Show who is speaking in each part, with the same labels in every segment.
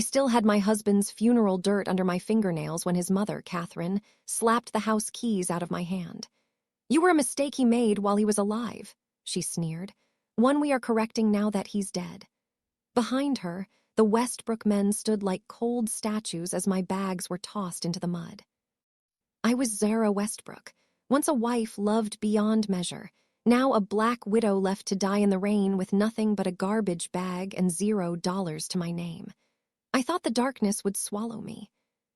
Speaker 1: still had my husband's funeral dirt under my fingernails when his mother, Catherine, slapped the house keys out of my hand. "You were a mistake he made while he was alive," she sneered. "One we are correcting now that he's dead." Behind her, the Westbrook men stood like cold statues as my bags were tossed into the mud. I was Zara Westbrook, once a wife loved beyond measure, now a black widow left to die in the rain with nothing but a garbage bag and $0 to my name. I thought the darkness would swallow me,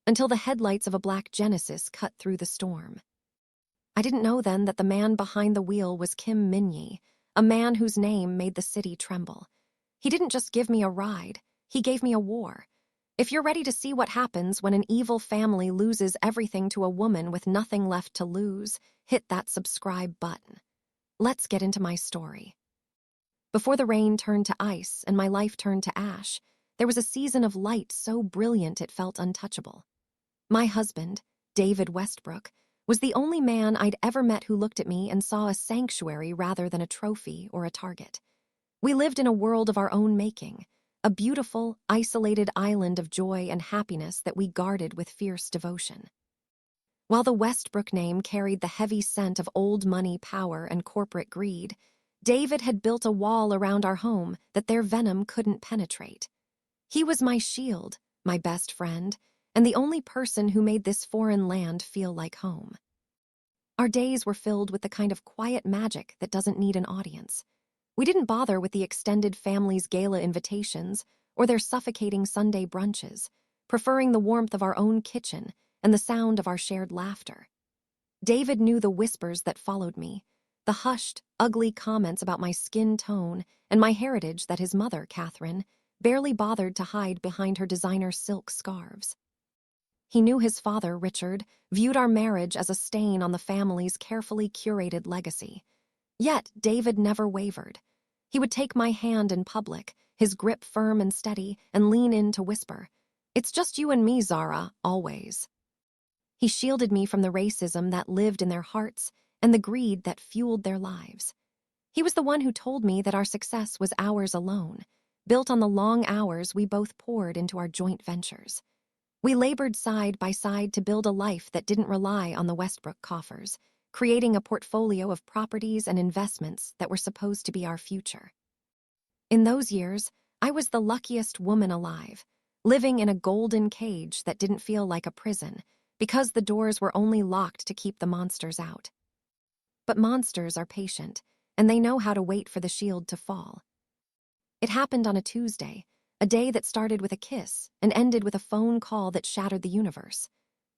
Speaker 1: until the headlights of a black Genesis cut through the storm. I didn't know then that the man behind the wheel was Kim Min-jae, a man whose name made the city tremble. He didn't just give me a ride, he gave me a war. If you're ready to see what happens when an evil family loses everything to a woman with nothing left to lose, hit that subscribe button. Let's get into my story. Before the rain turned to ice and my life turned to ash, there was a season of light so brilliant it felt untouchable. My husband, David Westbrook, was the only man I'd ever met who looked at me and saw a sanctuary rather than a trophy or a target. We lived in a world of our own making, a beautiful, isolated island of joy and happiness that we guarded with fierce devotion. While the Westbrook name carried the heavy scent of old money, power, and corporate greed, David had built a wall around our home that their venom couldn't penetrate. He was my shield, my best friend, and the only person who made this foreign land feel like home. Our days were filled with the kind of quiet magic that doesn't need an audience. We didn't bother with the extended family's gala invitations or their suffocating Sunday brunches, preferring the warmth of our own kitchen and the sound of our shared laughter. David knew the whispers that followed me, the hushed, ugly comments about my skin tone and my heritage that his mother, Catherine, barely bothered to hide behind her designer silk scarves. He knew his father, Richard, viewed our marriage as a stain on the family's carefully curated legacy. Yet David never wavered. He would take my hand in public, his grip firm and steady, and lean in to whisper, "It's just you and me, Zara, always." He shielded me from the racism that lived in their hearts and the greed that fueled their lives. He was the one who told me that our success was ours alone, built on the long hours we both poured into our joint ventures. We labored side by side to build a life that didn't rely on the Westbrook coffers, creating a portfolio of properties and investments that were supposed to be our future. In those years, I was the luckiest woman alive, living in a golden cage that didn't feel like a prison, because the doors were only locked to keep the monsters out. But monsters are patient, and they know how to wait for the shield to fall. It happened on a Tuesday, a day that started with a kiss and ended with a phone call that shattered the universe.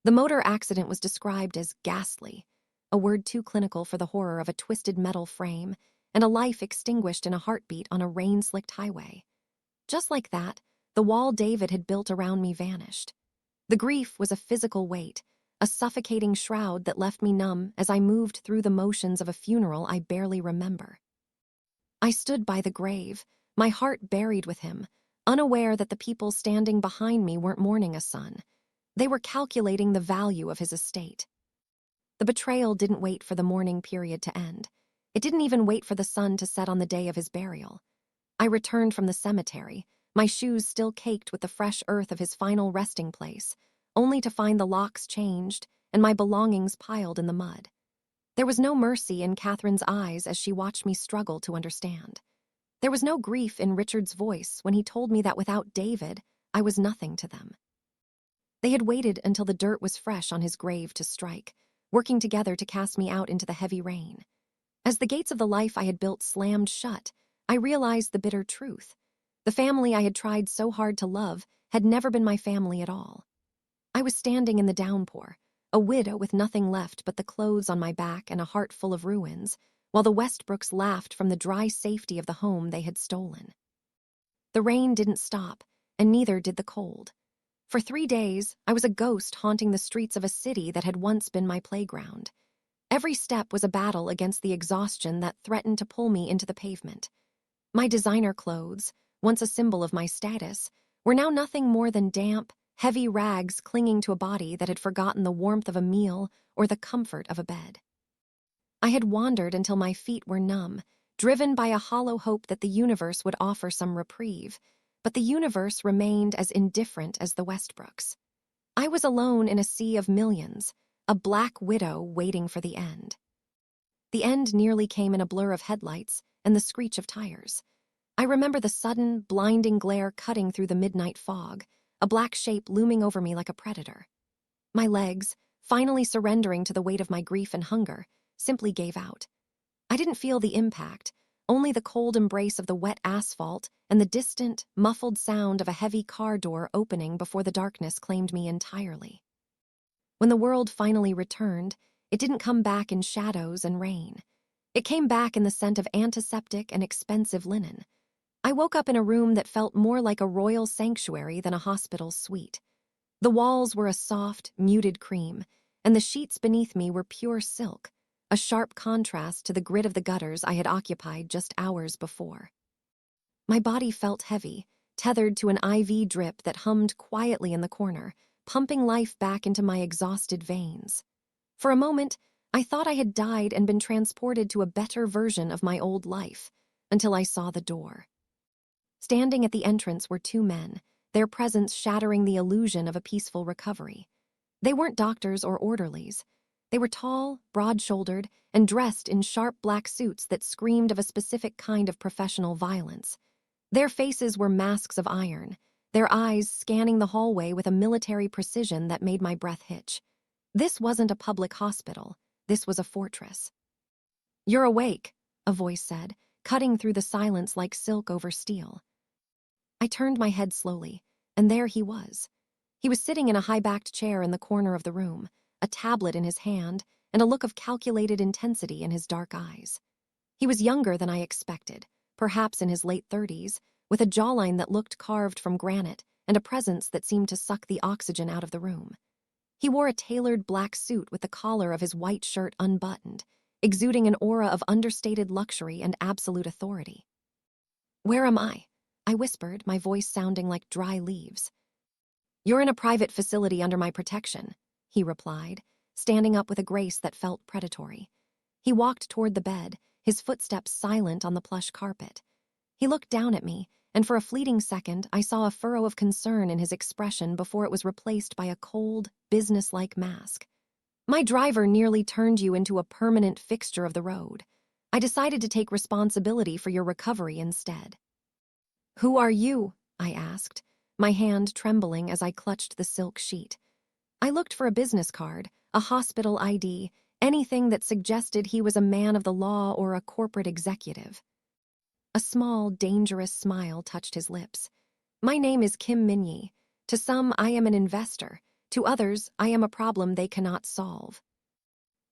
Speaker 1: The motor accident was described as ghastly, a word too clinical for the horror of a twisted metal frame and a life extinguished in a heartbeat on a rain-slicked highway. Just like that, the wall David had built around me vanished. The grief was a physical weight, a suffocating shroud that left me numb as I moved through the motions of a funeral I barely remember. I stood by the grave, my heart buried with him, unaware that the people standing behind me weren't mourning a son. They were calculating the value of his estate. The betrayal didn't wait for the mourning period to end. It didn't even wait for the sun to set on the day of his burial. I returned from the cemetery, my shoes still caked with the fresh earth of his final resting place, only to find the locks changed and my belongings piled in the mud. There was no mercy in Catherine's eyes as she watched me struggle to understand. There was no grief in Richard's voice when he told me that without David, I was nothing to them. They had waited until the dirt was fresh on his grave to strike, working together to cast me out into the heavy rain. As the gates of the life I had built slammed shut, I realized the bitter truth. The family I had tried so hard to love had never been my family at all. I was standing in the downpour, a widow with nothing left but the clothes on my back and a heart full of ruins, while the Westbrooks laughed from the dry safety of the home they had stolen. The rain didn't stop, and neither did the cold. For 3 days, I was a ghost haunting the streets of a city that had once been my playground. Every step was a battle against the exhaustion that threatened to pull me into the pavement. My designer clothes, once a symbol of my status, were now nothing more than damp, heavy rags clinging to a body that had forgotten the warmth of a meal or the comfort of a bed. I had wandered until my feet were numb, driven by a hollow hope that the universe would offer some reprieve, but the universe remained as indifferent as the Westbrooks. I was alone in a sea of millions, a black widow waiting for the end. The end nearly came in a blur of headlights and the screech of tires. I remember the sudden, blinding glare cutting through the midnight fog, a black shape looming over me like a predator. My legs, finally surrendering to the weight of my grief and hunger, simply gave out. I didn't feel the impact, only the cold embrace of the wet asphalt and the distant, muffled sound of a heavy car door opening before the darkness claimed me entirely. When the world finally returned, it didn't come back in shadows and rain. It came back in the scent of antiseptic and expensive linen. I woke up in a room that felt more like a royal sanctuary than a hospital suite. The walls were a soft, muted cream, and the sheets beneath me were pure silk, a sharp contrast to the grit of the gutters I had occupied just hours before. My body felt heavy, tethered to an IV drip that hummed quietly in the corner, pumping life back into my exhausted veins. For a moment, I thought I had died and been transported to a better version of my old life, until I saw the door. Standing at the entrance were two men, their presence shattering the illusion of a peaceful recovery. They weren't doctors or orderlies. They were tall, broad-shouldered, and dressed in sharp black suits that screamed of a specific kind of professional violence. Their faces were masks of iron, their eyes scanning the hallway with a military precision that made my breath hitch. This wasn't a public hospital. This was a fortress. "You're awake," a voice said, cutting through the silence like silk over steel. I turned my head slowly, and there he was. He was sitting in a high-backed chair in the corner of the room, a tablet in his hand, and a look of calculated intensity in his dark eyes. He was younger than I expected, perhaps in his late 30s, with a jawline that looked carved from granite and a presence that seemed to suck the oxygen out of the room. He wore a tailored black suit with the collar of his white shirt unbuttoned, exuding an aura of understated luxury and absolute authority. "Where am I?" I whispered, my voice sounding like dry leaves. "You're in a private facility under my protection," he replied, standing up with a grace that felt predatory. He walked toward the bed, his footsteps silent on the plush carpet. He looked down at me, and for a fleeting second, I saw a furrow of concern in his expression before it was replaced by a cold, businesslike mask. "My driver nearly turned you into a permanent fixture of the road. I decided to take responsibility for your recovery instead." "Who are you?" I asked, my hand trembling as I clutched the silk sheet. I looked for a business card, a hospital ID, anything that suggested he was a man of the law or a corporate executive. A small, dangerous smile touched his lips. "My name is Kim Min-jae. To some, I am an investor. To others, I am a problem they cannot solve."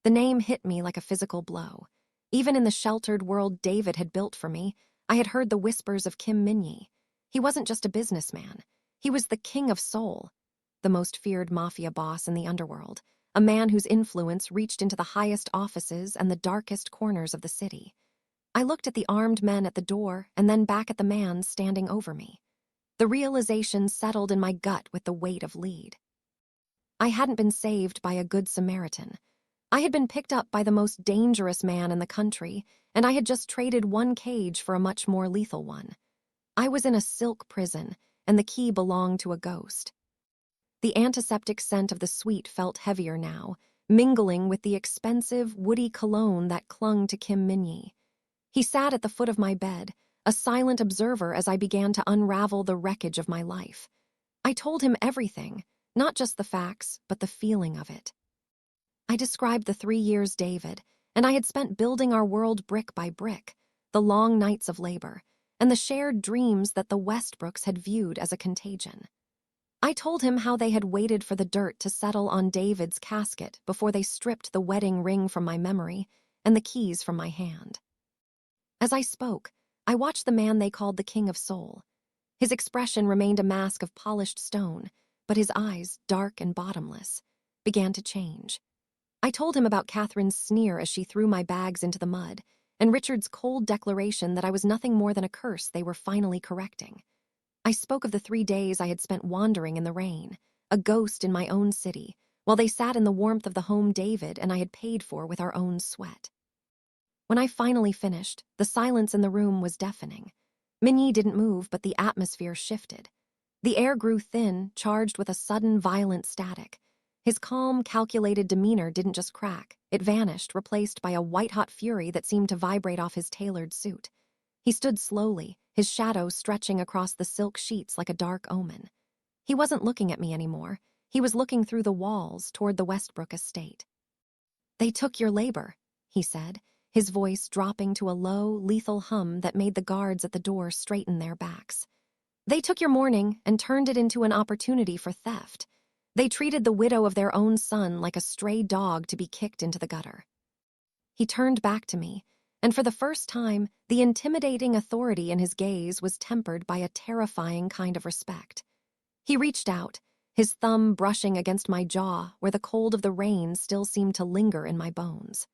Speaker 1: The name hit me like a physical blow. Even in the sheltered world David had built for me, I had heard the whispers of Kim Min-jae. He wasn't just a businessman. He was the King of Seoul, the most feared Mafia boss in the Underworld, a man whose influence reached into the highest offices and the darkest corners of the city. I looked at the armed men at the door and then back at the man standing over me. The realization settled in my gut with the weight of lead. I hadn't been saved by a good Samaritan. I had been picked up by the most dangerous man in the country, and I had just traded one cage for a much more lethal one. I was in a silk prison, and the key belonged to a ghost. The antiseptic scent of the suite felt heavier now, mingling with the expensive, woody cologne that clung to Kim Min-jae. He sat at the foot of my bed, a silent observer as I began to unravel the wreckage of my life. I told him everything, not just the facts, but the feeling of it. I described the 3 years David, and I had spent building our world brick by brick, the long nights of labor, and the shared dreams that the Westbrooks had viewed as a contagion. I told him how they had waited for the dirt to settle on David's casket before they stripped the wedding ring from my memory and the keys from my hand. As I spoke, I watched the man they called the King of Seoul. His expression remained a mask of polished stone, but his eyes, dark and bottomless, began to change. I told him about Catherine's sneer as she threw my bags into the mud, and Richard's cold declaration that I was nothing more than a curse they were finally correcting. I spoke of the 3 days I had spent wandering in the rain, a ghost in my own city, while they sat in the warmth of the home David and I had paid for with our own sweat. When I finally finished, the silence in the room was deafening. Min-jae didn't move, but the atmosphere shifted. The air grew thin, charged with a sudden, violent static. His calm, calculated demeanor didn't just crack. It vanished, replaced by a white-hot fury that seemed to vibrate off his tailored suit. He stood slowly, his shadow stretching across the silk sheets like a dark omen. He wasn't looking at me anymore. He was looking through the walls toward the Westbrook estate. "They took your labor," he said, his voice dropping to a low, lethal hum that made the guards at the door straighten their backs. "They took your mourning and turned it into an opportunity for theft. They treated the widow of their own son like a stray dog to be kicked into the gutter." He turned back to me, and for the first time, the intimidating authority in his gaze was tempered by a terrifying kind of respect. He reached out, his thumb brushing against my jaw where the cold of the rain still seemed to linger in my bones.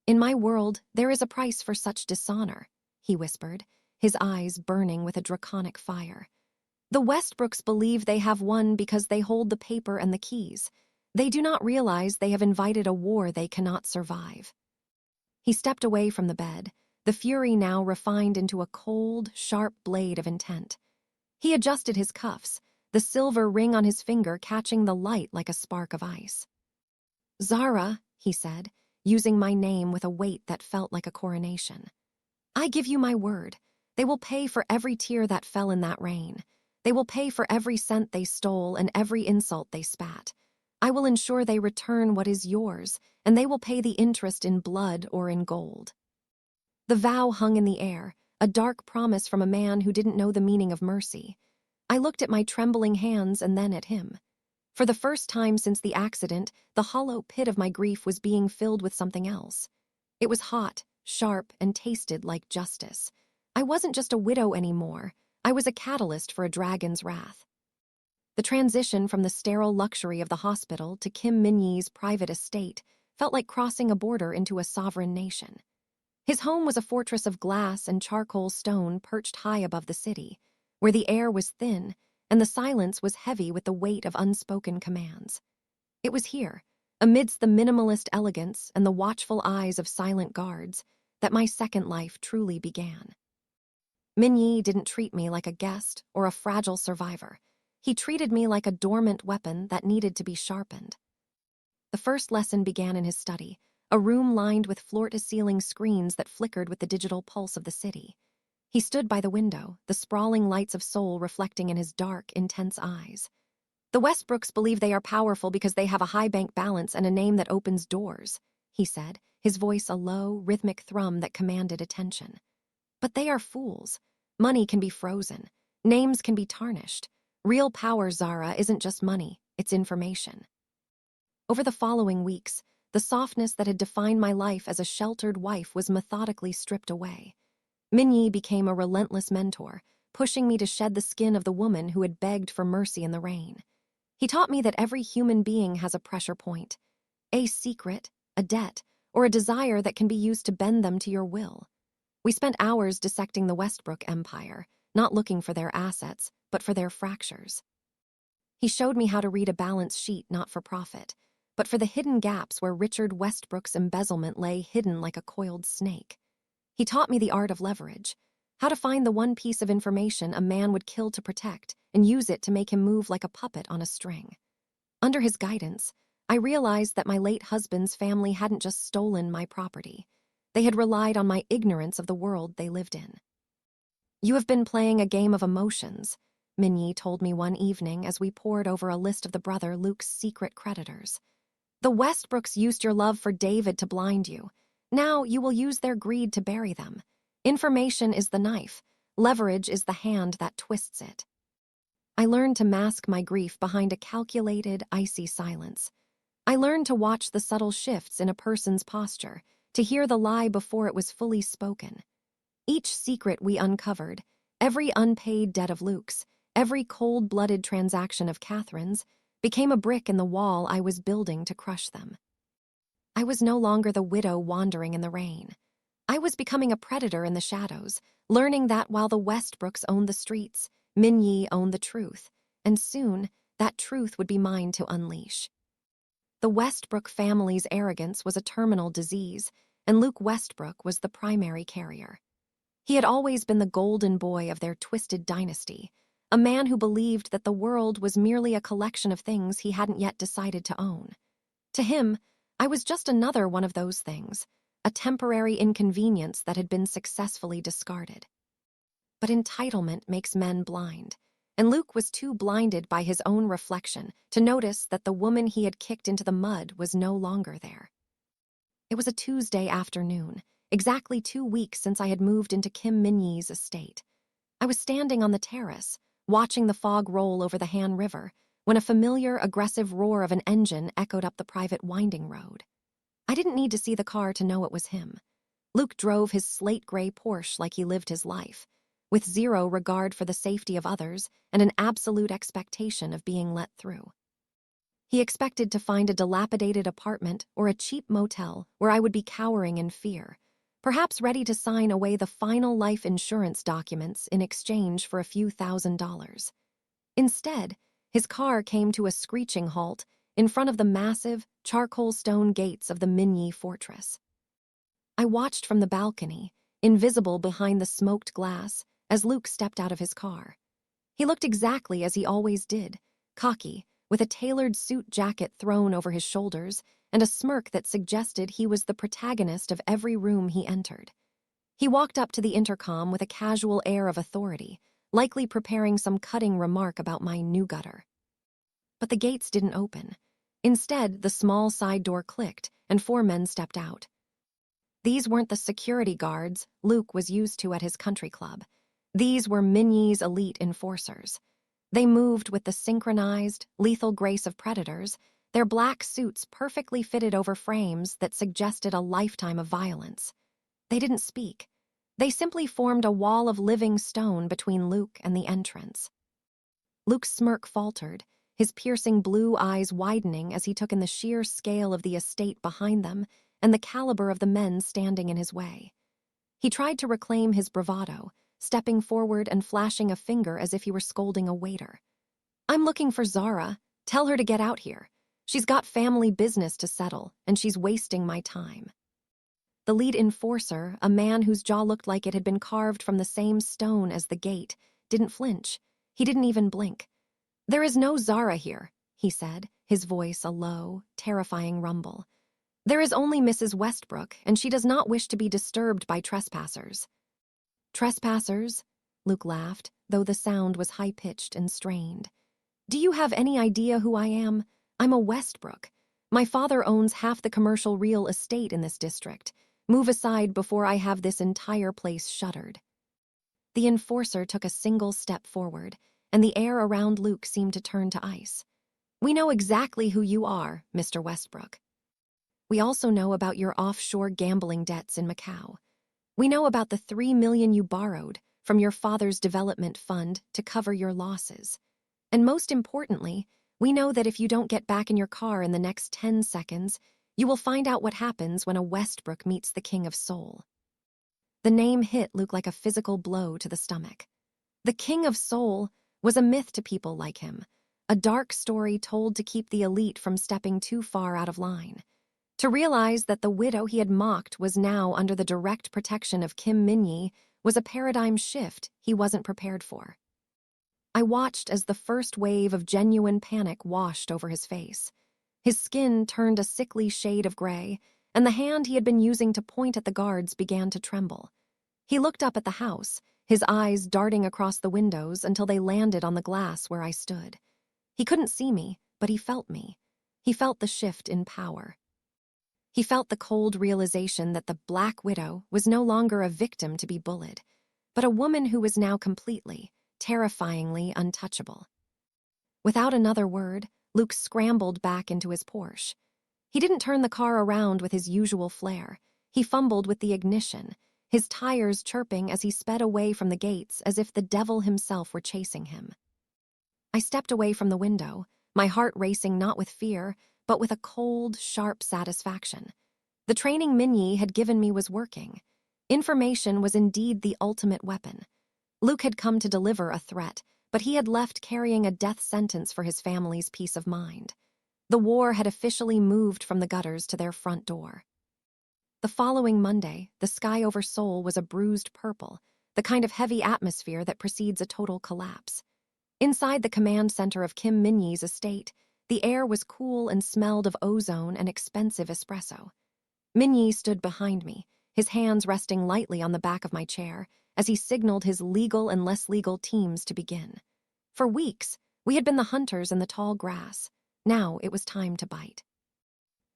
Speaker 1: "In my world, there is a price for such dishonor," he whispered, his eyes burning with a draconic fire. "The Westbrooks believe they have won because they hold the paper and the keys. They do not realize they have invited a war they cannot survive." He stepped away from the bed, the fury now refined into a cold, sharp blade of intent. He adjusted his cuffs, the silver ring on his finger catching the light like a spark of ice. "Zara," he said, using my name with a weight that felt like a coronation. "I give you my word. They will pay for every tear that fell in that rain. They will pay for every cent they stole and every insult they spat. I will ensure they return what is yours, and they will pay the interest in blood or in gold." The vow hung in the air, a dark promise from a man who didn't know the meaning of mercy. I looked at my trembling hands and then at him. For the first time since the accident, the hollow pit of my grief was being filled with something else. It was hot, sharp, and tasted like justice. I wasn't just a widow anymore. I was a catalyst for a dragon's wrath. The transition from the sterile luxury of the hospital to Kim Min-jae's private estate felt like crossing a border into a sovereign nation. His home was a fortress of glass and charcoal stone perched high above the city, where the air was thin and the silence was heavy with the weight of unspoken commands. It was here, amidst the minimalist elegance and the watchful eyes of silent guards, that my second life truly began. Min-jae didn't treat me like a guest or a fragile survivor. He treated me like a dormant weapon that needed to be sharpened. The first lesson began in his study, a room lined with floor-to-ceiling screens that flickered with the digital pulse of the city. He stood by the window, the sprawling lights of Seoul reflecting in his dark, intense eyes. "The Westbrooks believe they are powerful because they have a high bank balance and a name that opens doors," he said, his voice a low, rhythmic thrum that commanded attention. "But they are fools. Money can be frozen. Names can be tarnished. Real power, Zara, isn't just money, it's information." Over the following weeks, the softness that had defined my life as a sheltered wife was methodically stripped away. Min-jae became a relentless mentor, pushing me to shed the skin of the woman who had begged for mercy in the rain. He taught me that every human being has a pressure point, a secret, a debt, or a desire that can be used to bend them to your will. We spent hours dissecting the Westbrook empire, not looking for their assets, but for their fractures. He showed me how to read a balance sheet not for profit, but for the hidden gaps where Richard Westbrook's embezzlement lay hidden like a coiled snake. He taught me the art of leverage, how to find the one piece of information a man would kill to protect and use it to make him move like a puppet on a string. Under his guidance, I realized that my late husband's family hadn't just stolen my property. They had relied on my ignorance of the world they lived in. "You have been playing a game of emotions," Min-jae told me one evening as we pored over a list of the brother Luke's secret creditors. "The Westbrooks used your love for David to blind you. Now you will use their greed to bury them. Information is the knife. Leverage is the hand that twists it." I learned to mask my grief behind a calculated, icy silence. I learned to watch the subtle shifts in a person's posture, to hear the lie before it was fully spoken. Each secret we uncovered, every unpaid debt of Luke's, every cold-blooded transaction of Catherine's, became a brick in the wall I was building to crush them. I was no longer the widow wandering in the rain. I was becoming a predator in the shadows, learning that while the Westbrooks owned the streets, Min-jae owned the truth, and soon that truth would be mine to unleash. The Westbrook family's arrogance was a terminal disease, and Luke Westbrook was the primary carrier. He had always been the golden boy of their twisted dynasty, a man who believed that the world was merely a collection of things he hadn't yet decided to own. To him, I was just another one of those things, a temporary inconvenience that had been successfully discarded. But entitlement makes men blind, and Luke was too blinded by his own reflection to notice that the woman he had kicked into the mud was no longer there. It was a Tuesday afternoon, exactly 2 weeks since I had moved into Kim Min-jae's estate. I was standing on the terrace, watching the fog roll over the Han River, when a familiar, aggressive roar of an engine echoed up the private winding road. I didn't need to see the car to know it was him. Luke drove his slate-gray Porsche like he lived his life, with zero regard for the safety of others and an absolute expectation of being let through. He expected to find a dilapidated apartment or a cheap motel where I would be cowering in fear, perhaps ready to sign away the final life insurance documents in exchange for a few $1,000s. Instead, his car came to a screeching halt in front of the massive, charcoal stone gates of the Min-jae fortress. I watched from the balcony, invisible behind the smoked glass, as Luke stepped out of his car. He looked exactly as he always did, cocky, with a tailored suit jacket thrown over his shoulders and a smirk that suggested he was the protagonist of every room he entered. He walked up to the intercom with a casual air of authority, likely preparing some cutting remark about my new gutter. But the gates didn't open. Instead, the small side door clicked, and 4 men stepped out. These weren't the security guards Luke was used to at his country club. These were Min-jae's elite enforcers. They moved with the synchronized, lethal grace of predators, their black suits perfectly fitted over frames that suggested a lifetime of violence. They didn't speak. They simply formed a wall of living stone between Luke and the entrance. Luke's smirk faltered, his piercing blue eyes widening as he took in the sheer scale of the estate behind them and the caliber of the men standing in his way. He tried to reclaim his bravado, stepping forward and flashing a finger as if he were scolding a waiter. "I'm looking for Zara. Tell her to get out here. She's got family business to settle, and she's wasting my time." The lead enforcer, a man whose jaw looked like it had been carved from the same stone as the gate, didn't flinch. He didn't even blink. "There is no Zara here," he said, his voice a low, terrifying rumble. "There is only Mrs. Westbrook, and she does not wish to be disturbed by trespassers." "Trespassers?" Luke laughed, though the sound was high-pitched and strained. "Do you have any idea who I am? I'm a Westbrook. My father owns half the commercial real estate in this district. Move aside before I have this entire place shuttered." The enforcer took a single step forward, and the air around Luke seemed to turn to ice. "We know exactly who you are, Mr. Westbrook. We also know about your offshore gambling debts in Macau. We know about the $3 million you borrowed from your father's development fund to cover your losses. And most importantly, we know that if you don't get back in your car in the next 10 seconds, you will find out what happens when a Westbrook meets the King of Seoul." The name hit Luke like a physical blow to the stomach. The King of Seoul was a myth to people like him, a dark story told to keep the elite from stepping too far out of line. To realize that the widow he had mocked was now under the direct protection of Kim Min-jae was a paradigm shift he wasn't prepared for. I watched as the first wave of genuine panic washed over his face. His skin turned a sickly shade of gray, and the hand he had been using to point at the guards began to tremble. He looked up at the house, his eyes darting across the windows until they landed on the glass where I stood. He couldn't see me, but he felt me. He felt the shift in power. He felt the cold realization that the Black Widow was no longer a victim to be bullied, but a woman who was now completely, terrifyingly untouchable. Without another word, Luke scrambled back into his Porsche. He didn't turn the car around with his usual flair. He fumbled with the ignition, his tires chirping as he sped away from the gates as if the devil himself were chasing him. I stepped away from the window, my heart racing not with fear, but with a cold, sharp satisfaction. The training Min-jae had given me was working. Information was indeed the ultimate weapon. Luke had come to deliver a threat, but he had left carrying a death sentence for his family's peace of mind. The war had officially moved from the gutters to their front door. The following Monday, the sky over Seoul was a bruised purple, the kind of heavy atmosphere that precedes a total collapse. Inside the command center of Kim Min-jae's estate, the air was cool and smelled of ozone and expensive espresso. Min-jae stood behind me, his hands resting lightly on the back of my chair as he signaled his legal and less legal teams to begin. For weeks, we had been the hunters in the tall grass. Now it was time to bite.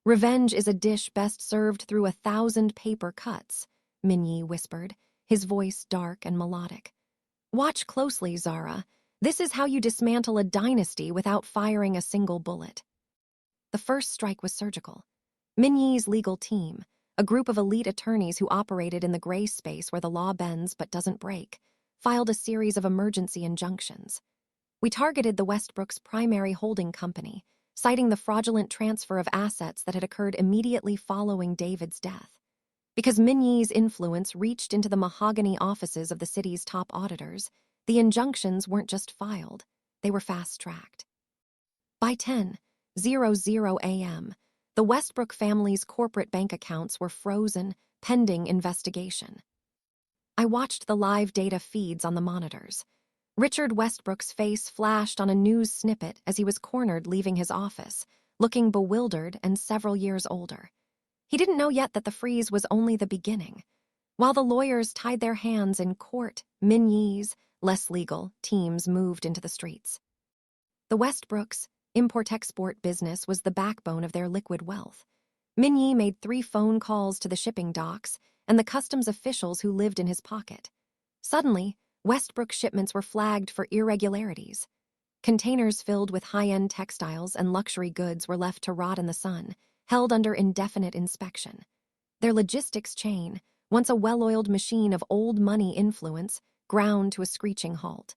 Speaker 1: "Revenge is a dish best served through 1,000 paper cuts," Min-jae whispered, his voice dark and melodic. "Watch closely, Zara. This is how you dismantle a dynasty without firing a single bullet." The first strike was surgical. Min-jae's legal team, a group of elite attorneys who operated in the gray space where the law bends but doesn't break, filed a series of emergency injunctions. We targeted the Westbrooks' primary holding company, citing the fraudulent transfer of assets that had occurred immediately following David's death. Because Min-jae's influence reached into the mahogany offices of the city's top auditors, the injunctions weren't just filed, they were fast-tracked. By 10:00 a.m., the Westbrook family's corporate bank accounts were frozen, pending investigation. I watched the live data feeds on the monitors. Richard Westbrook's face flashed on a news snippet as he was cornered leaving his office, looking bewildered and several years older. He didn't know yet that the freeze was only the beginning. While the lawyers tied their hands in court, Min-jae's, less legal, teams moved into the streets. The Westbrooks' import-export business was the backbone of their liquid wealth. Min-jae made 3 phone calls to the shipping docks and the customs officials who lived in his pocket. Suddenly, Westbrook shipments were flagged for irregularities. Containers filled with high-end textiles and luxury goods were left to rot in the sun, held under indefinite inspection. Their logistics chain, once a well-oiled machine of old money influence, ground to a screeching halt.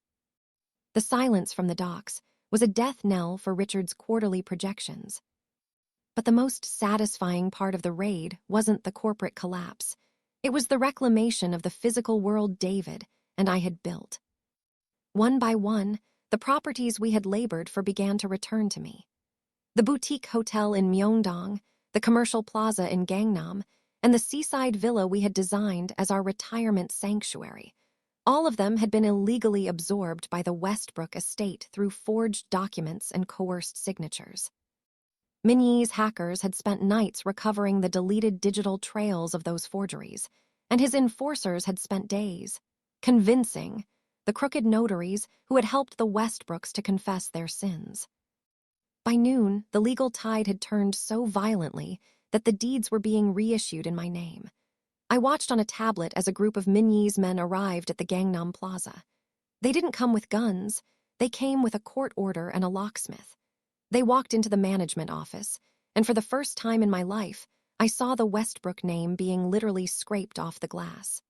Speaker 1: The silence from the docks was a death knell for Richard's quarterly projections. But the most satisfying part of the raid wasn't the corporate collapse. It was the reclamation of the physical world David and I had built. One by one, the properties we had labored for began to return to me. The boutique hotel in Myeongdong, the commercial plaza in Gangnam, and the seaside villa we had designed as our retirement sanctuary. All of them had been illegally absorbed by the Westbrook estate through forged documents and coerced signatures. Min-jae's hackers had spent nights recovering the deleted digital trails of those forgeries, and his enforcers had spent days convincing the crooked notaries who had helped the Westbrooks to confess their sins. By noon, the legal tide had turned so violently that the deeds were being reissued in my name. I watched on a tablet as a group of Min-jae's men arrived at the Gangnam Plaza. They didn't come with guns, they came with a court order and a locksmith. They walked into the management office, and for the first time in my life, I saw the Westbrook name being literally scraped off the glass.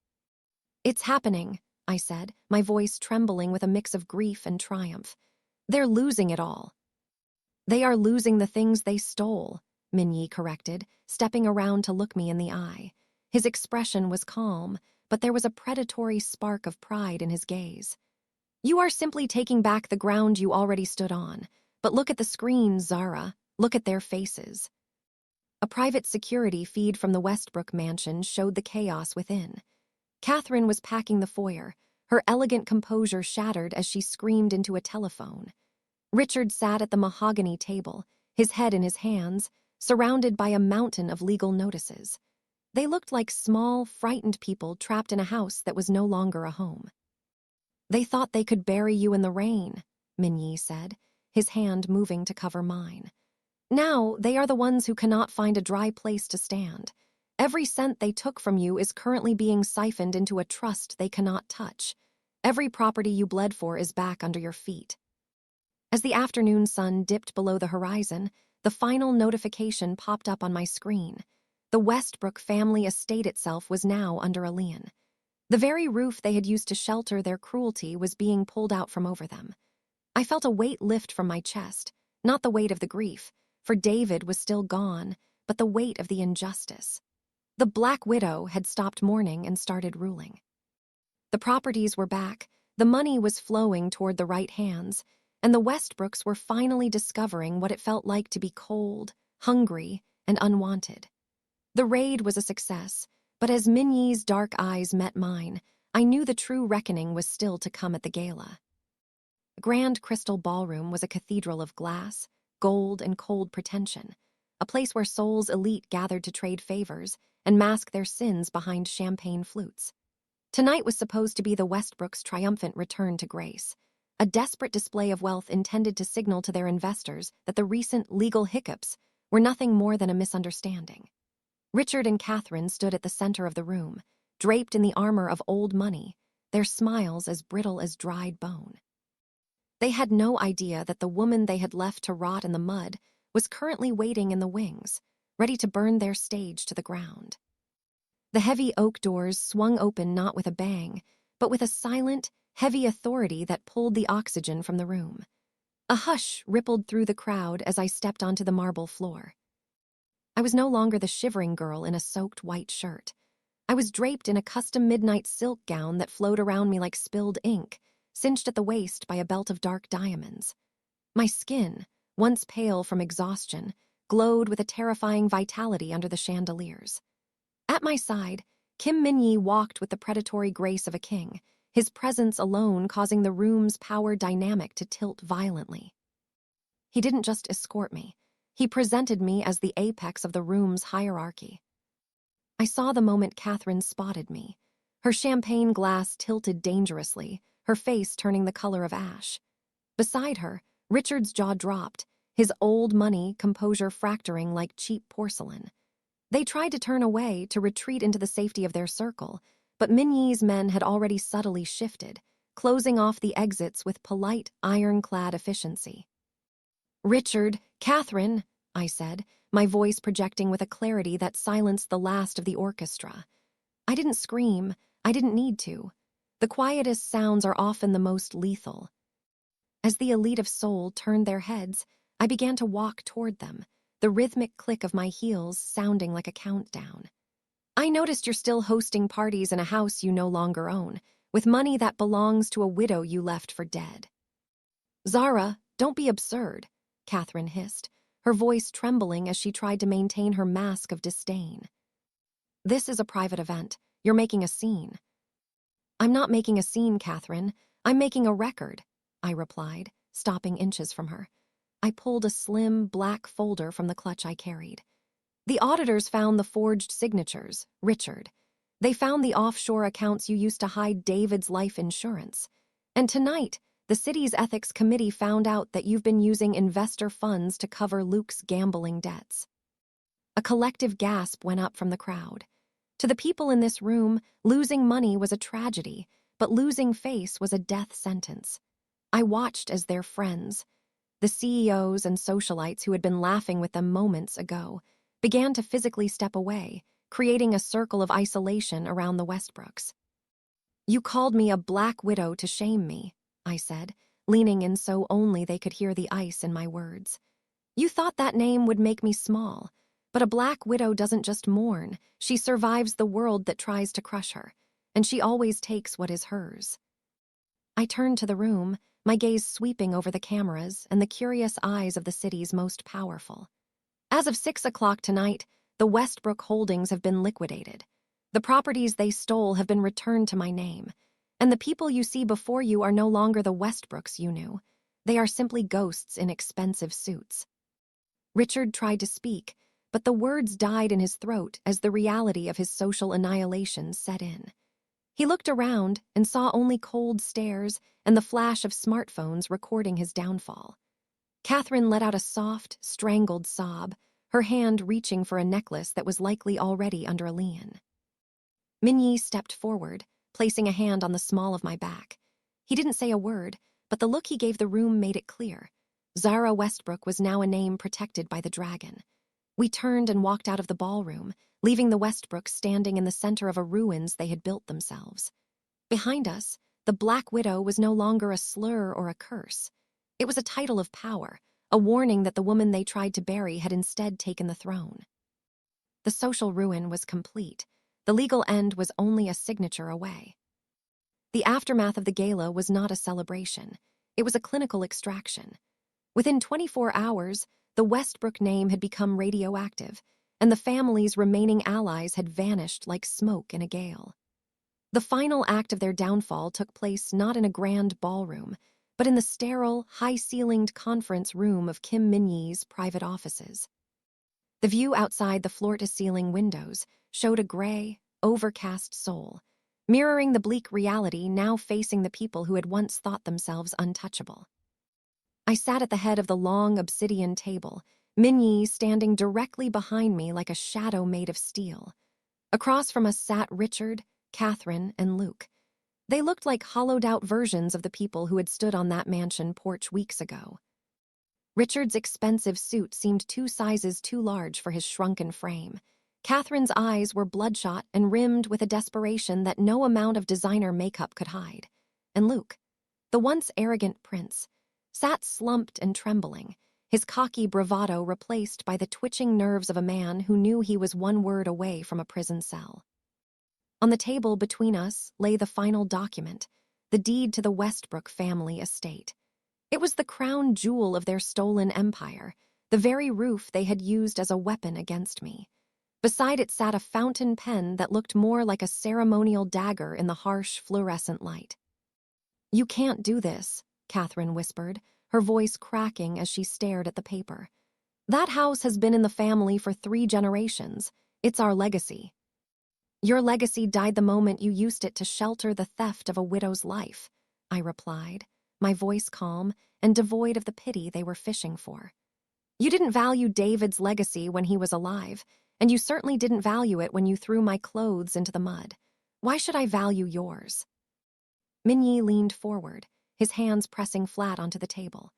Speaker 1: "It's happening," I said, my voice trembling with a mix of grief and triumph. "They're losing it all." "They are losing the things they stole," Min-jae corrected, stepping around to look me in the eye. His expression was calm, but there was a predatory spark of pride in his gaze. "You are simply taking back the ground you already stood on. But look at the screens, Zara. Look at their faces." A private security feed from the Westbrook mansion showed the chaos within. Catherine was packing the foyer, her elegant composure shattered as she screamed into a telephone. Richard sat at the mahogany table, his head in his hands, surrounded by a mountain of legal notices. They looked like small, frightened people trapped in a house that was no longer a home. "They thought they could bury you in the rain," Min-jae said, his hand moving to cover mine. "Now they are the ones who cannot find a dry place to stand. Every cent they took from you is currently being siphoned into a trust they cannot touch. Every property you bled for is back under your feet." As the afternoon sun dipped below the horizon, the final notification popped up on my screen. The Westbrook family estate itself was now under a lien. The very roof they had used to shelter their cruelty was being pulled out from over them. I felt a weight lift from my chest, not the weight of the grief, for David was still gone, but the weight of the injustice. The Black Widow had stopped mourning and started ruling. The properties were back, the money was flowing toward the right hands, and the Westbrooks were finally discovering what it felt like to be cold, hungry, and unwanted. The raid was a success, but as Min-jae's dark eyes met mine, I knew the true reckoning was still to come at the gala. The grand crystal ballroom was a cathedral of glass, gold, and cold pretension, a place where Seoul's elite gathered to trade favors and mask their sins behind champagne flutes. Tonight was supposed to be the Westbrooks' triumphant return to grace, a desperate display of wealth intended to signal to their investors that the recent legal hiccups were nothing more than a misunderstanding. Richard and Catherine stood at the center of the room, draped in the armor of old money, their smiles as brittle as dried bone. They had no idea that the woman they had left to rot in the mud was currently waiting in the wings, ready to burn their stage to the ground. The heavy oak doors swung open not with a bang, but with a silent, heavy authority that pulled the oxygen from the room. A hush rippled through the crowd as I stepped onto the marble floor. I was no longer the shivering girl in a soaked white shirt. I was draped in a custom midnight silk gown that flowed around me like spilled ink, cinched at the waist by a belt of dark diamonds. My skin, once pale from exhaustion, glowed with a terrifying vitality under the chandeliers. At my side, Kim Min-jae walked with the predatory grace of a king, his presence alone causing the room's power dynamic to tilt violently. He didn't just escort me. He presented me as the apex of the room's hierarchy. I saw the moment Catherine spotted me. Her champagne glass tilted dangerously, her face turning the color of ash. Beside her, Richard's jaw dropped, his old money composure fracturing like cheap porcelain. They tried to turn away, to retreat into the safety of their circle, but Min-jae's men had already subtly shifted, closing off the exits with polite, ironclad efficiency. "Richard, Catherine," I said, my voice projecting with a clarity that silenced the last of the orchestra. I didn't scream. I didn't need to. The quietest sounds are often the most lethal. As the elite of Seoul turned their heads, I began to walk toward them, the rhythmic click of my heels sounding like a countdown. "I noticed you're still hosting parties in a house you no longer own, with money that belongs to a widow you left for dead." "Zara, don't be absurd," Catherine hissed, her voice trembling as she tried to maintain her mask of disdain. "This is a private event. You're making a scene." "I'm not making a scene, Catherine. I'm making a record," I replied, stopping inches from her. I pulled a slim, black folder from the clutch I carried. "The auditors found the forged signatures, Richard. They found the offshore accounts you used to hide David's life insurance. And tonight, the city's ethics committee found out that you've been using investor funds to cover Luke's gambling debts." A collective gasp went up from the crowd. To the people in this room, losing money was a tragedy, but losing face was a death sentence. I watched as their friends, the CEOs and socialites who had been laughing with them moments ago, began to physically step away, creating a circle of isolation around the Westbrooks. "You called me a black widow to shame me," I said, leaning in so only they could hear the ice in my words. "You thought that name would make me small, but a black widow doesn't just mourn, she survives the world that tries to crush her, and she always takes what is hers." I turned to the room, my gaze sweeping over the cameras and the curious eyes of the city's most powerful. "As of 6 o'clock tonight, the Westbrook holdings have been liquidated. The properties they stole have been returned to my name, and the people you see before you are no longer the Westbrooks you knew. They are simply ghosts in expensive suits." Richard tried to speak, but the words died in his throat as the reality of his social annihilation set in. He looked around and saw only cold stares and the flash of smartphones recording his downfall. Catherine let out a soft, strangled sob, her hand reaching for a necklace that was likely already under a lien. Min-jae stepped forward, placing a hand on the small of my back. He didn't say a word, but the look he gave the room made it clear. Zara Westbrook was now a name protected by the dragon. We turned and walked out of the ballroom, leaving the Westbrooks standing in the center of a ruins they had built themselves. Behind us, the Black Widow was no longer a slur or a curse. It was a title of power, a warning that the woman they tried to bury had instead taken the throne. The social ruin was complete. The legal end was only a signature away. The aftermath of the gala was not a celebration. It was a clinical extraction. Within 24 hours, the Westbrook name had become radioactive, and the family's remaining allies had vanished like smoke in a gale. The final act of their downfall took place not in a grand ballroom, but in the sterile, high-ceilinged conference room of Kim Min-jae's private offices. The view outside the floor-to-ceiling windows showed a gray, overcast Seoul, mirroring the bleak reality now facing the people who had once thought themselves untouchable. I sat at the head of the long obsidian table, Min-jae standing directly behind me like a shadow made of steel. Across from us sat Richard, Catherine, and Luke. They looked like hollowed-out versions of the people who had stood on that mansion porch weeks ago. Richard's expensive suit seemed 2 sizes too large for his shrunken frame. Catherine's eyes were bloodshot and rimmed with a desperation that no amount of designer makeup could hide. And Luke, the once arrogant prince, sat slumped and trembling, his cocky bravado replaced by the twitching nerves of a man who knew he was 1 word away from a prison cell. On the table between us lay the final document, the deed to the Westbrook family estate. It was the crown jewel of their stolen empire, the very roof they had used as a weapon against me. Beside it sat a fountain pen that looked more like a ceremonial dagger in the harsh, fluorescent light. "You can't do this," Catherine whispered, her voice cracking as she stared at the paper. "That house has been in the family for 3 generations. It's our legacy." "Your legacy died the moment you used it to shelter the theft of a widow's life," I replied, my voice calm and devoid of the pity they were fishing for. "You didn't value David's legacy when he was alive, and you certainly didn't value it when you threw my clothes into the mud. Why should I value yours?" Min-jae leaned forward, his hands pressing flat onto the table.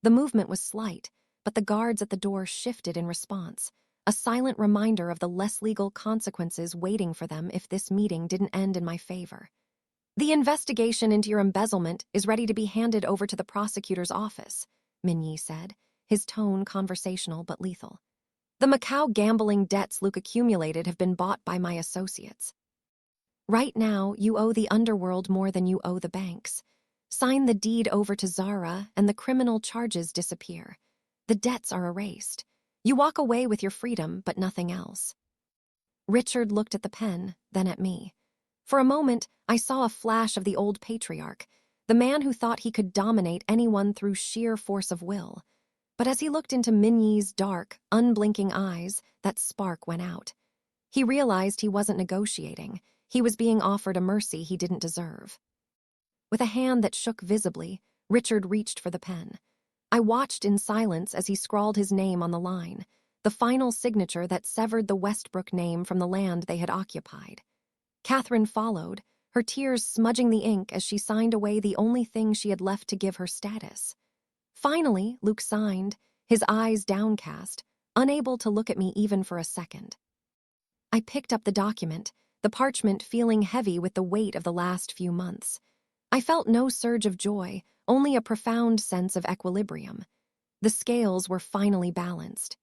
Speaker 1: The movement was slight, but the guards at the door shifted in response, a silent reminder of the less legal consequences waiting for them if this meeting didn't end in my favor. "The investigation into your embezzlement is ready to be handed over to the prosecutor's office," Min-jae said, his tone conversational but lethal. "The Macau gambling debts Luke accumulated have been bought by my associates. Right now, you owe the Underworld more than you owe the banks. Sign the deed over to Zara and the criminal charges disappear. The debts are erased. You walk away with your freedom, but nothing else." Richard looked at the pen, then at me. For a moment, I saw a flash of the old patriarch, the man who thought he could dominate anyone through sheer force of will. But as he looked into Min-jae's dark, unblinking eyes, that spark went out. He realized he wasn't negotiating. He was being offered a mercy he didn't deserve. With a hand that shook visibly, Richard reached for the pen. I watched in silence as he scrawled his name on the line, the final signature that severed the Westbrook name from the land they had occupied. Catherine followed, her tears smudging the ink as she signed away the only thing she had left to give her status. Finally, Luke signed, his eyes downcast, unable to look at me even for a second. I picked up the document, the parchment feeling heavy with the weight of the last few months. I felt no surge of joy, only a profound sense of equilibrium. The scales were finally balanced.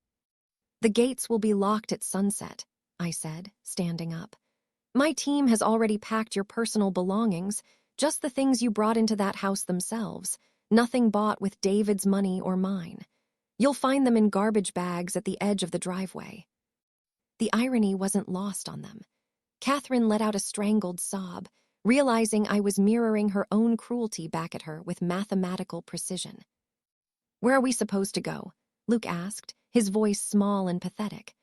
Speaker 1: "The gates will be locked at sunset," I said, standing up. "My team has already packed your personal belongings, just the things you brought into that house themselves, nothing bought with David's money or mine. You'll find them in garbage bags at the edge of the driveway." The irony wasn't lost on them. Catherine let out a strangled sob, realizing I was mirroring her own cruelty back at her with mathematical precision. "Where are we supposed to go?" Luke asked, his voice small and pathetic.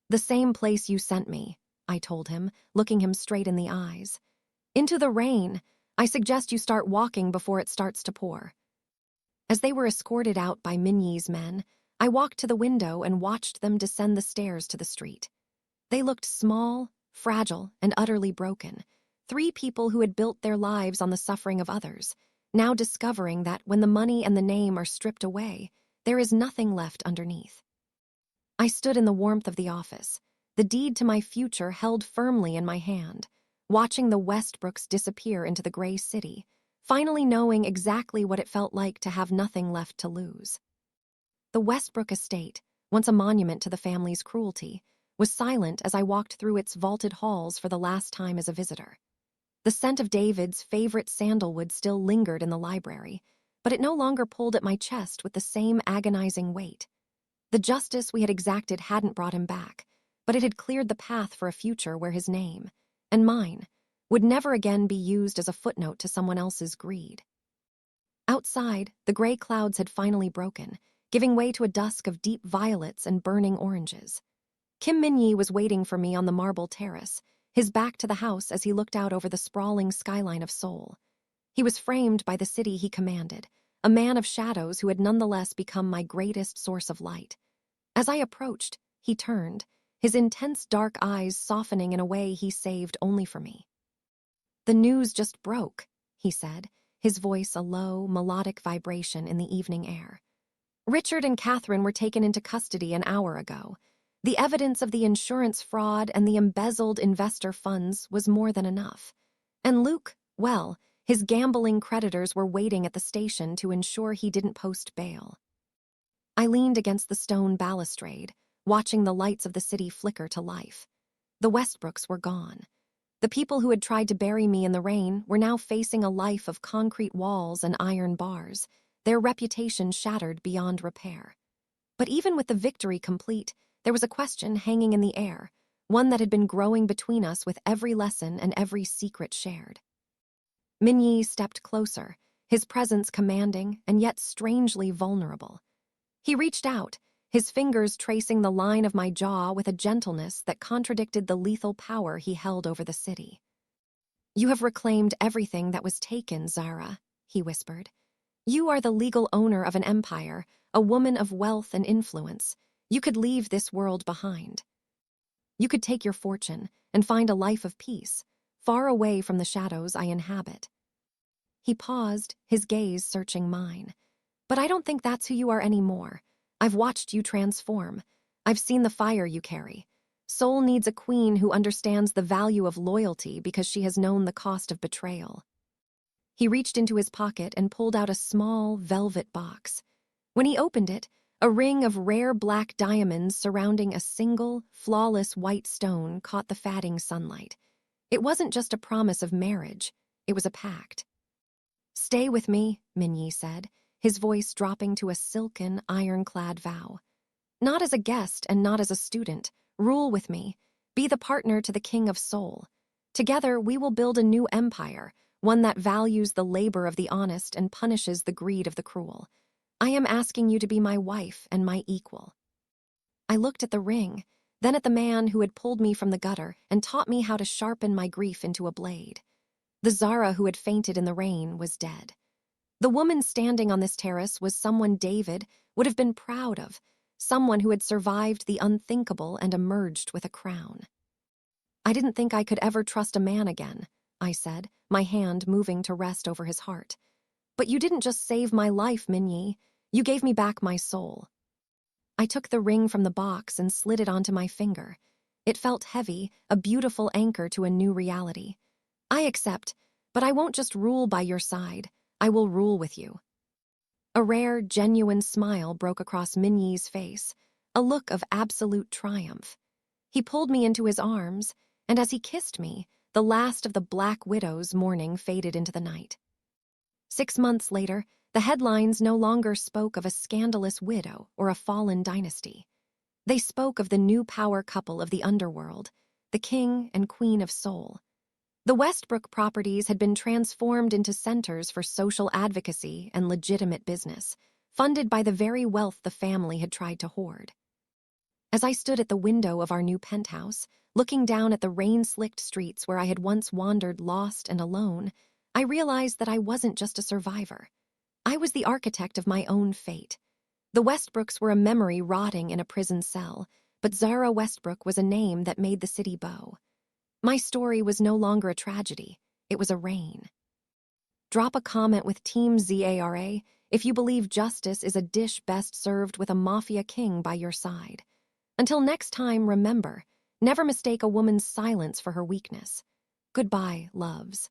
Speaker 1: "The same place you sent me," I told him, looking him straight in the eyes. "Into the rain. I suggest you start walking before it starts to pour." As they were escorted out by Min-jae's men, I walked to the window and watched them descend the stairs to the street. They looked small, fragile, and utterly broken. 3 people who had built their lives on the suffering of others, now discovering that when the money and the name are stripped away, there is nothing left underneath. I stood in the warmth of the office, the deed to my future held firmly in my hand, watching the Westbrooks disappear into the gray city, finally knowing exactly what it felt like to have nothing left to lose. The Westbrook estate, once a monument to the family's cruelty, was silent as I walked through its vaulted halls for the last time as a visitor. The scent of David's favorite sandalwood still lingered in the library, but it no longer pulled at my chest with the same agonizing weight. The justice we had exacted hadn't brought him back, but it had cleared the path for a future where his name, and mine, would never again be used as a footnote to someone else's greed. Outside, the gray clouds had finally broken, giving way to a dusk of deep violets and burning oranges. Kim Min-jae was waiting for me on the marble terrace, his back to the house as he looked out over the sprawling skyline of Seoul. He was framed by the city he commanded, a man of shadows who had nonetheless become my greatest source of light. As I approached, he turned, his intense dark eyes softening in a way he saved only for me. "The news just broke," he said, his voice a low, melodic vibration in the evening air. "Richard and Catherine were taken into custody an hour ago. The evidence of the insurance fraud and the embezzled investor funds was more than enough. And Luke, well, his gambling creditors were waiting at the station to ensure he didn't post bail." I leaned against the stone balustrade, watching the lights of the city flicker to life. The Westbrooks were gone. The people who had tried to bury me in the rain were now facing a life of concrete walls and iron bars, their reputation shattered beyond repair. But even with the victory complete, there was a question hanging in the air, one that had been growing between us with every lesson and every secret shared. Min-jae stepped closer, his presence commanding and yet strangely vulnerable. He reached out, his fingers tracing the line of my jaw with a gentleness that contradicted the lethal power he held over the city. "You have reclaimed everything that was taken, Zara," he whispered. "You are the legal owner of an empire, a woman of wealth and influence. You could leave this world behind. You could take your fortune and find a life of peace, far away from the shadows I inhabit." He paused, his gaze searching mine. "But I don't think that's who you are anymore. I've watched you transform. I've seen the fire you carry. Seoul needs a queen who understands the value of loyalty because she has known the cost of betrayal." He reached into his pocket and pulled out a small, velvet box. When he opened it, a ring of rare black diamonds surrounding a single, flawless white stone caught the fading sunlight. It wasn't just a promise of marriage, it was a pact. "Stay with me," Min-jae said, his voice dropping to a silken, ironclad vow. "Not as a guest and not as a student. Rule with me. Be the partner to the King of Seoul. Together, we will build a new empire, one that values the labor of the honest and punishes the greed of the cruel. I am asking you to be my wife and my equal." I looked at the ring, then at the man who had pulled me from the gutter and taught me how to sharpen my grief into a blade. The Zara who had fainted in the rain was dead. The woman standing on this terrace was someone David would have been proud of, someone who had survived the unthinkable and emerged with a crown. "I didn't think I could ever trust a man again," I said, my hand moving to rest over his heart. "But you didn't just save my life, Min-jae. You gave me back my soul." I took the ring from the box and slid it onto my finger. It felt heavy, a beautiful anchor to a new reality. "I accept, but I won't just rule by your side. I will rule with you." A rare, genuine smile broke across Min-jae's face, a look of absolute triumph. He pulled me into his arms, and as he kissed me, the last of the Black Widow's mourning faded into the night. 6 months later, the headlines no longer spoke of a scandalous widow or a fallen dynasty. They spoke of the new power couple of the Underworld, the King and Queen of Seoul. The Westbrook properties had been transformed into centers for social advocacy and legitimate business, funded by the very wealth the family had tried to hoard. As I stood at the window of our new penthouse, looking down at the rain-slicked streets where I had once wandered lost and alone, I realized that I wasn't just a survivor. I was the architect of my own fate. The Westbrooks were a memory rotting in a prison cell, but Zara Westbrook was a name that made the city bow. My story was no longer a tragedy, it was a reign. Drop a comment with Team Zara if you believe justice is a dish best served with a Mafia king by your side. Until next time, remember, never mistake a woman's silence for her weakness. Goodbye, loves.